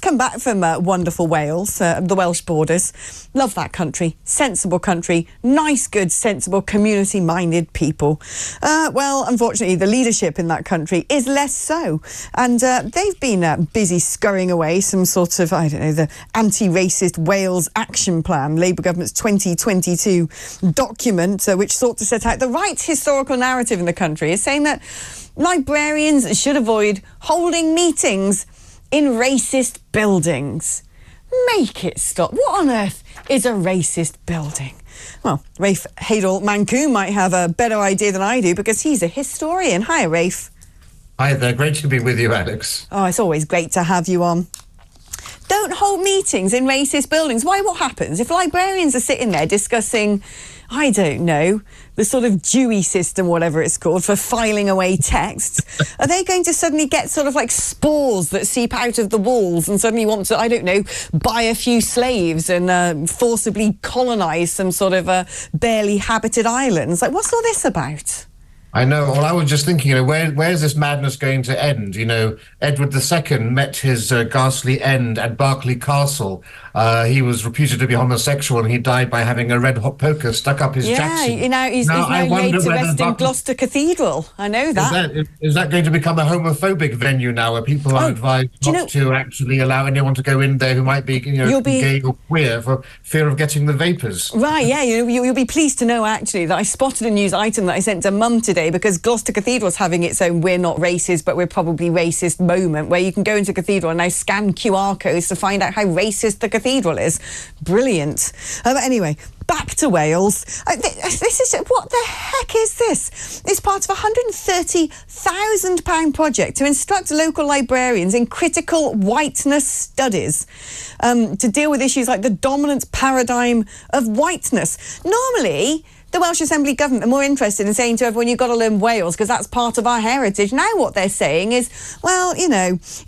come back from wonderful Wales, the Welsh borders. Love that country. Sensible country. Nice, good, sensible, community-minded people. Well, unfortunately, the leadership in that country is less so. And they've been busy scurrying away some sort of, I don't know, the anti-racist Wales action plan, Labour government's 2022 document, which sought to set out the right historical narrative in the country, is saying that librarians should avoid holding meetings in racist buildings. Make it stop. What on earth is a racist building? Well, Rafe Heydel-Mankoo might have a better idea than I do because he's a historian. Hi, Rafe. Hi there. Great to be with you, Alex. Oh, it's always great to have you on. Don't hold meetings in racist buildings. Why? What happens if librarians are sitting there discussing, I don't know, the sort of Dewey system, whatever it's called, for filing away texts? Are they going to suddenly get sort of like spores that seep out of the walls and suddenly want to, I don't know, buy a few slaves and forcibly colonise some sort of barely habited islands? Like, what's all this about? I know. Well, I was just thinking, where's this madness going to end? Edward II met his ghastly end at Berkeley Castle. He was reputed to be homosexual, and he died by having a red-hot poker stuck up his jackson. He's now laid to rest in Gloucester Cathedral. I know that. Is that going to become a homophobic venue now, where people are advised not to actually allow anyone to go in there who might be, gay or queer for fear of getting the vapours? Right, yeah. You'll be pleased to know, actually, that I spotted a news item that I sent to Mum today, because Gloucester Cathedral's having its own "we're not racist, but we're probably racist" moment, where you can go into Cathedral and now scan QR codes to find out how racist the cathedral is. Brilliant. But anyway, back to Wales. This is, what the heck is this? It's part of a £130,000 project to instruct local librarians in critical whiteness studies to deal with issues like the dominant paradigm of whiteness. Normally, the Welsh Assembly government are more interested in saying to everyone, you've got to learn Wales because that's part of our heritage. Now what they're saying is, well,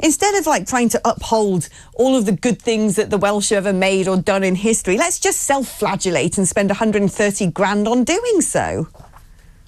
instead of like trying to uphold all of the good things that the Welsh have ever made or done in history, let's just self-flagellate and spend 130 grand on doing so.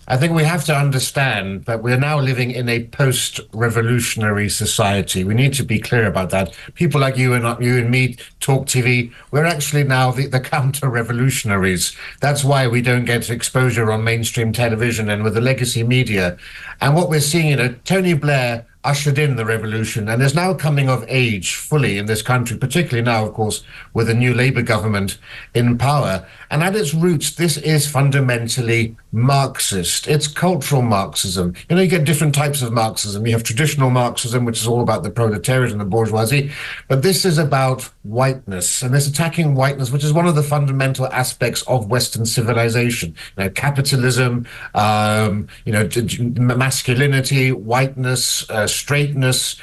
I think we have to understand that we're now living in a post-revolutionary society. We need to be clear about that. People like you and me, TalkTV, we're actually now the counter-revolutionaries. That's why we don't get exposure on mainstream television and with the legacy media. And what we're seeing, Tony Blair ushered in the revolution and is now coming of age fully in this country, particularly now, of course, with a new Labour government in power. And at its roots, this is fundamentally Marxist. It's cultural Marxism. You get different types of Marxism. You have traditional Marxism, which is all about the proletariat and the bourgeoisie. But this is about whiteness, and it's attacking whiteness, which is one of the fundamental aspects of Western civilization. Capitalism, masculinity, whiteness, straightness,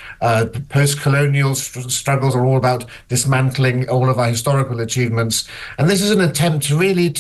post-colonial struggles are all about dismantling all of our historical achievements. And this is an attempt to really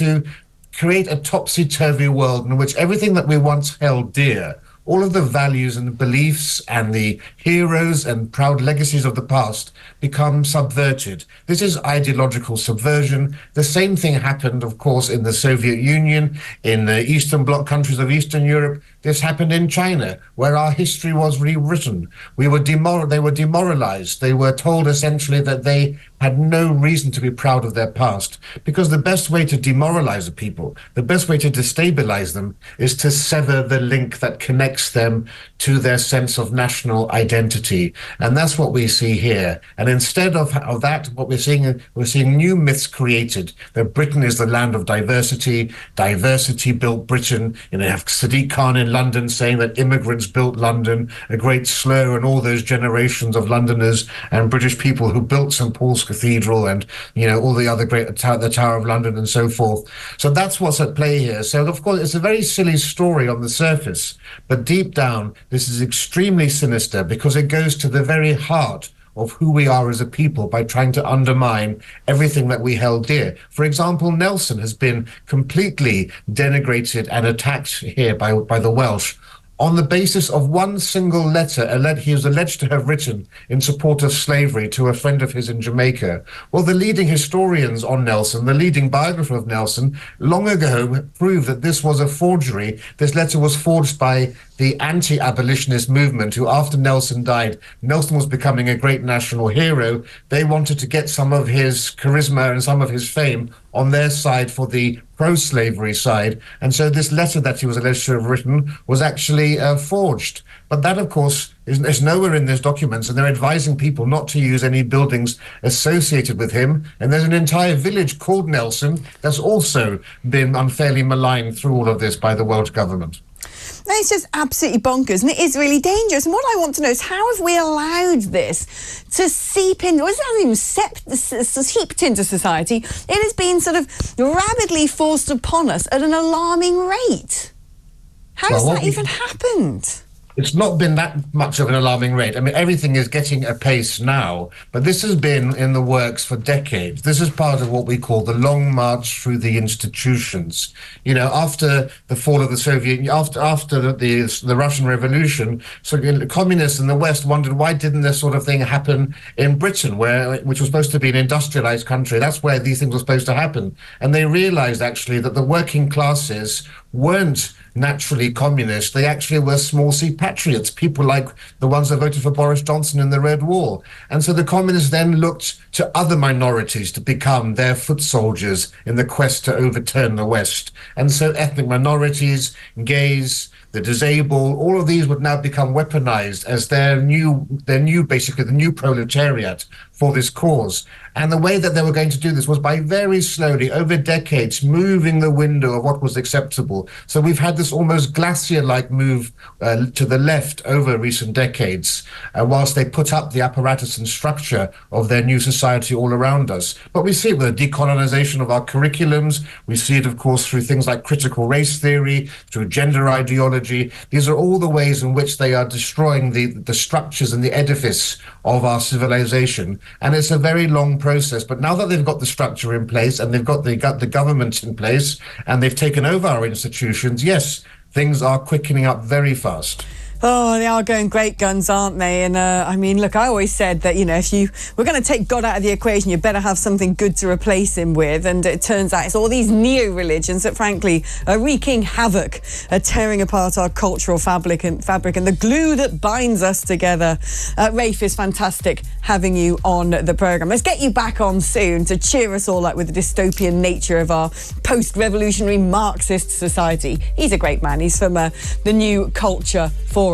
create a topsy-turvy world in which everything that we once held dear, all of the values and the beliefs and the heroes and proud legacies of the past, become subverted. This is ideological subversion. The same thing happened, of course, in the Soviet Union, in the Eastern Bloc countries of Eastern Europe. This happened in China, where our history was rewritten. They were demoralized. They were told essentially that they had no reason to be proud of their past, because the best way to demoralize a people, the best way to destabilize them, is to sever the link that connects them to their sense of national identity. And that's what we see here. And instead of that, what we're seeing new myths created, that Britain is the land of diversity, diversity built Britain. You have Sadiq Khan in London saying that immigrants built London, a great slur on all those generations of Londoners and British people who built St. Paul's Cathedral and, all the other great, the Tower of London and so forth. So that's what's at play here. So, of course, it's a very silly story on the surface, but deep down, this is extremely sinister because it goes to the very heart of who we are as a people by trying to undermine everything that we held dear. For example, Nelson has been completely denigrated and attacked here by the Welsh on the basis of one single letter he was alleged to have written in support of slavery to a friend of his in Jamaica. Well, the leading historians on Nelson, the leading biographer of Nelson, long ago proved that this was a forgery. This letter was forged by the anti-abolitionist movement, who after Nelson died, Nelson was becoming a great national hero. They wanted to get some of his charisma and some of his fame on their side for the pro-slavery side. And so this letter that he was alleged to have written was actually forged. But that, of course, is nowhere in these documents, and they're advising people not to use any buildings associated with him. And there's an entire village called Nelson that's also been unfairly maligned through all of this by the Welsh government. It's just absolutely bonkers, and it is really dangerous. And what I want to know is, how have we allowed this to seep in? Well, it hasn't even seeped into society. It has been sort of rapidly forced upon us at an alarming rate. How has that even happened? It's not been that much of an alarming rate. I mean, everything is getting apace now, but this has been in the works for decades. This is part of what we call the long march through the institutions. You know, after the fall of the Soviet, after the Russian Revolution, so the communists in the West wondered, why didn't this sort of thing happen in Britain, which was supposed to be an industrialized country? That's where these things were supposed to happen. And they realized actually that the working classes weren't naturally communist. They actually were small C patriots, people like the ones that voted for Boris Johnson in the Red Wall. And so the communists then looked to other minorities to become their foot soldiers in the quest to overturn the West. And so ethnic minorities, gays, the disabled, all of these would now become weaponized as their new basically the new proletariat for this cause. And the way that they were going to do this was by very slowly, over decades, moving the window of what was acceptable. So we've had this almost glacier-like move to the left over recent decades, whilst they put up the apparatus and structure of their new society all around us. But we see it with the decolonization of our curriculums. We see it, of course, through things like critical race theory, through gender ideology. These are all the ways in which they are destroying the structures and the edifice of our civilization. And it's a very long process. But now that they've got the structure in place and they've got the government in place and they've taken over our institutions, yes, things are quickening up very fast. Oh, they are going great guns, aren't they? And I mean, look, I always said that, you know, if you were going to take God out of the equation, you better have something good to replace him with. And it turns out it's all these neo-religions that, frankly, are wreaking havoc, are tearing apart our cultural fabric and the glue that binds us together. Rafe, is fantastic having you on the programme. Let's get you back on soon to cheer us all up with the dystopian nature of our post-revolutionary Marxist society. He's a great man. He's from the New Culture Forum.